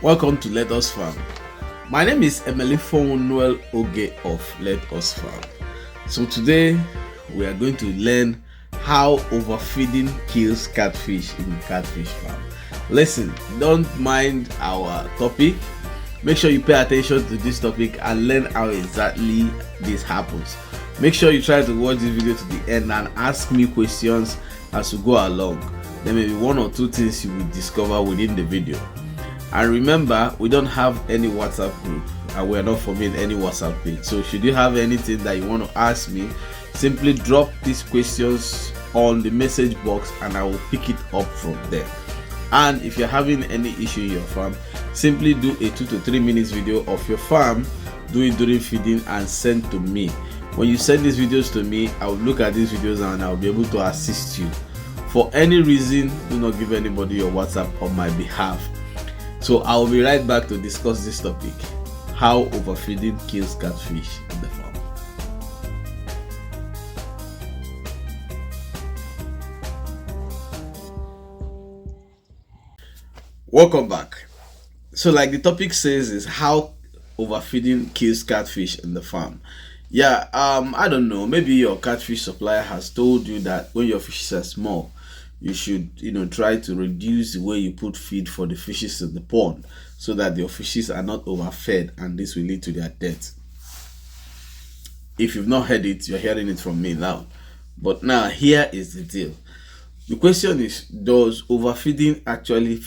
Welcome to Let Us Farm. My name is Emily Noel Oge of Let Us Farm. So today we are going to learn how overfeeding kills catfish in the catfish farm. Listen, don't mind our topic. Make sure you pay attention to this topic and learn how exactly this happens. Make sure you try to watch this video to the end and ask me questions as we go along. There may be one or two things you will discover within the video. And remember, we don't have any WhatsApp group and we are not forming any WhatsApp page. So should you have anything that you want to ask me, simply drop these questions on the message box and I will pick it up from there. And if you're having any issue in your farm, simply do a 2 to 3 minutes video of your farm, do it during feeding and send to me. When you send these videos to me, I will look at these videos and I'll be able to assist you. For any reason, do not give anybody your WhatsApp on my behalf. So I will be right back to discuss this topic, how overfeeding kills catfish in the farm. Welcome back. So like the topic says is how overfeeding kills catfish in the farm. Yeah, I don't know, maybe your catfish supplier has told you that when your fishes are small, you should try to reduce the way you put feed for the fishes in the pond so that your fishes are not overfed and this will lead to their death. If you've not heard it, you're hearing it from me now. But now here is the deal. The question is, does overfeeding actually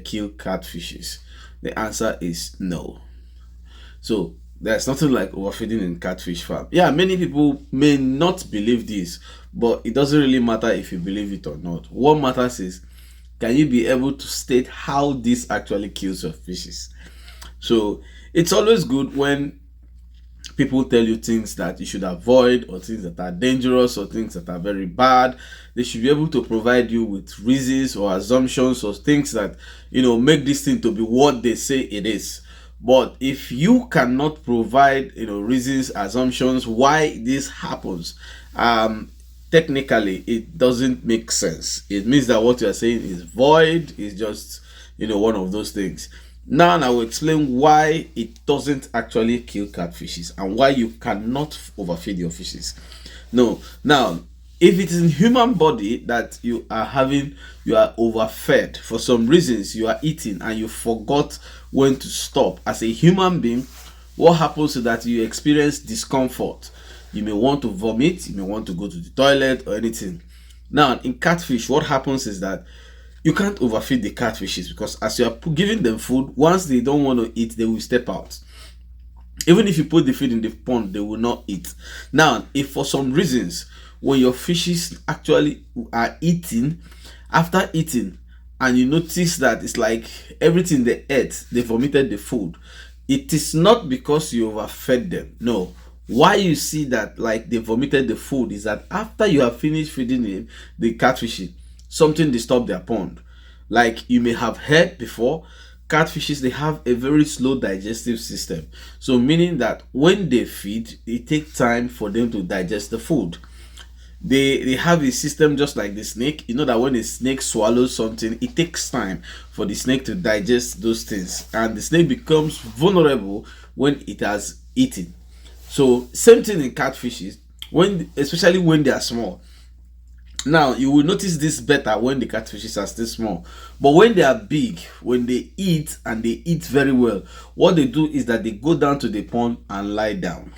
kill catfishes? The answer is no. So there's nothing like overfeeding in catfish farm. Yeah, many people may not believe this, but it doesn't really matter if you believe it or not. What matters is, can you be able to state how this actually kills your fishes? So it's always good when people tell you things that you should avoid or things that are dangerous or things that are very bad. They should be able to provide you with reasons or assumptions or things that make this thing to be what they say it is. But if you cannot provide reasons, assumptions why this happens, technically it doesn't make sense. It means that what you are saying is void, is just one of those things. Now I will explain why it doesn't actually kill catfishes and why you cannot overfeed your fishes. Now if it is in human body that you are overfed for some reasons, you are eating and you forgot when to stop. As a human being, what happens is that you experience discomfort. You may want to vomit, you may want to go to the toilet or anything. Now in catfish, what happens is that you can't overfeed the catfishes because as you are giving them food, once they don't want to eat, they will step out. Even if you put the feed in the pond, they will not eat. Now, if for some reasons, when your fishes actually are eating, after eating, and you notice that it's like everything they ate, they vomited the food, it is not because you overfed them. No. Why you see that like they vomited the food is that after you have finished feeding the catfishes, something disturbed their pond. Like you may have heard before, catfishes, they have a very slow digestive system. So meaning that when they feed, it takes time for them to digest the food. They have a system just like the snake. You know that when a snake swallows something, it takes time for the snake to digest those things. And the snake becomes vulnerable when it has eaten. So same thing in catfishes, especially when they are small. Now you will notice this better when the catfishes are still small, but when they are big, when they eat and they eat very well, what they do is that they go down to the pond and lie down.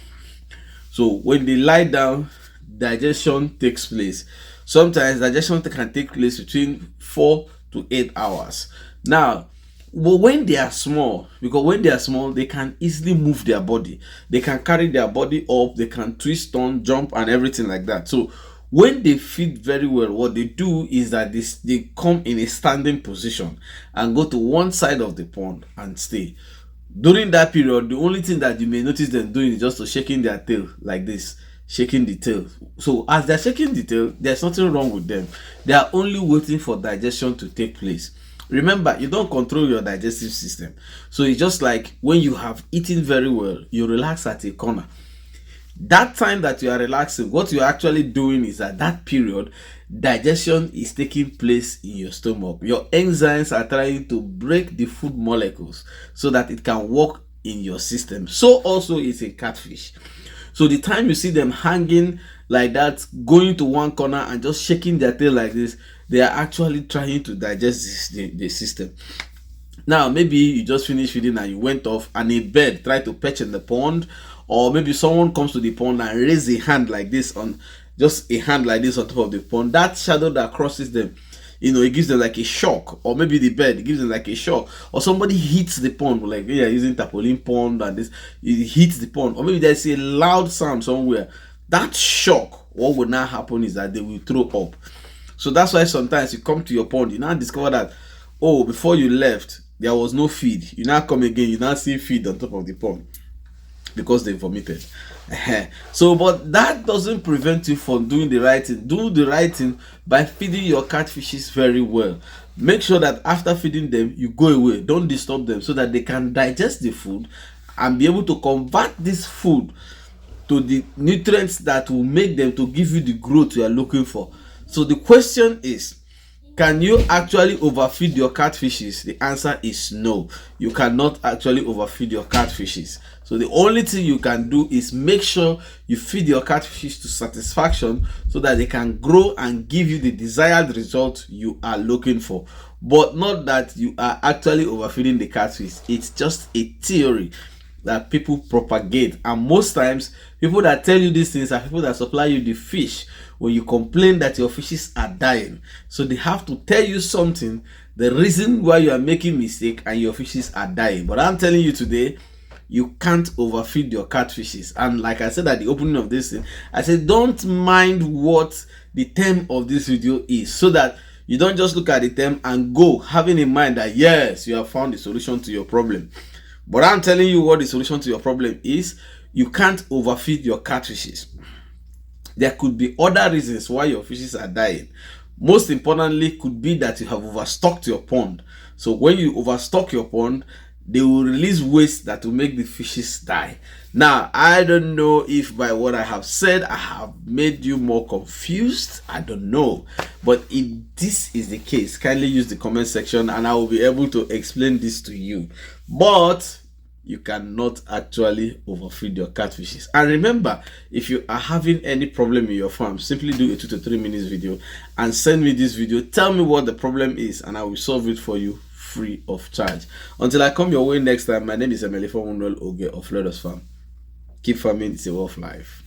So when they lie down, digestion takes place. Sometimes digestion can take place between 4 to 8 hours. Now, but when they are small, because when they are small, they can easily move their body. They can carry their body up, they can twist, turn, jump, and everything like that. So when they feed very well, what they do is that they come in a standing position and go to one side of the pond and stay. During that period, the only thing that you may notice them doing is just to shaking their tail like this, shaking the tail. So as they're shaking the tail, there's nothing wrong with them. They are only waiting for digestion to take place. Remember, you don't control your digestive system. So it's just like when you have eaten very well, you relax at a corner. That time that you are relaxing, what you're actually doing is at that period, digestion is taking place in your stomach. Your enzymes are trying to break the food molecules so that it can work in your system. So also is a catfish. So the time you see them hanging like that, going to one corner and just shaking their tail like this, they are actually trying to digest the system. Now, maybe you just finished feeding and you went off and a bird tried to perch in the pond, or maybe someone comes to the pond and raise a hand like this on, just a hand like this on top of the pond. That shadow that crosses them, it gives them like a shock. Or maybe the bird gives them like a shock, or somebody hits the pond, like using tarpaulin pond and this, it hits the pond, or maybe there's a loud sound somewhere. That shock, what will now happen is that they will throw up. So that's why sometimes you come to your pond, you now discover that, oh, before you left there was no feed. You now come again, you now see feed on top of the pond because they vomited. So, but that doesn't prevent you from doing the right thing. Do the right thing by feeding your catfishes very well. Make sure that after feeding them, you go away. Don't disturb them so that they can digest the food and be able to convert this food to the nutrients that will make them to give you the growth you are looking for. So the question is, can you actually overfeed your catfishes? The answer is no. You cannot actually overfeed your catfishes. So the only thing you can do is make sure you feed your catfishes to satisfaction so that they can grow and give you the desired result you are looking for. But not that you are actually overfeeding the catfish. It's just a theory that people propagate, and most times people that tell you these things are people that supply you the fish when you complain that your fishes are dying. So they have to tell you something, the reason why you are making mistake and your fishes are dying. But I'm telling you today, you can't overfeed your catfishes. And like I said at the opening of this thing, I said don't mind what the term of this video is, so that you don't just look at the term and go having in mind that yes, you have found the solution to your problem. But I'm telling you what the solution to your problem is. You can't overfeed your catfishes. There could be other reasons why your fishes are dying. Most importantly, could be that you have overstocked your pond. So when you overstock your pond, they will release waste that will make the fishes die. Now, I don't know if by what I have said, I have made you more confused. I don't know. But if this is the case, kindly use the comment section and I will be able to explain this to you. But you cannot actually overfeed your catfishes. And remember, if you are having any problem in your farm, simply do a 2 to 3 minutes video and send me this video. Tell me what the problem is and I will solve it for you free of charge. Until I come your way next time, my name is Emelifo Oge of Ledos Farm. Keep farming, it's a way of life.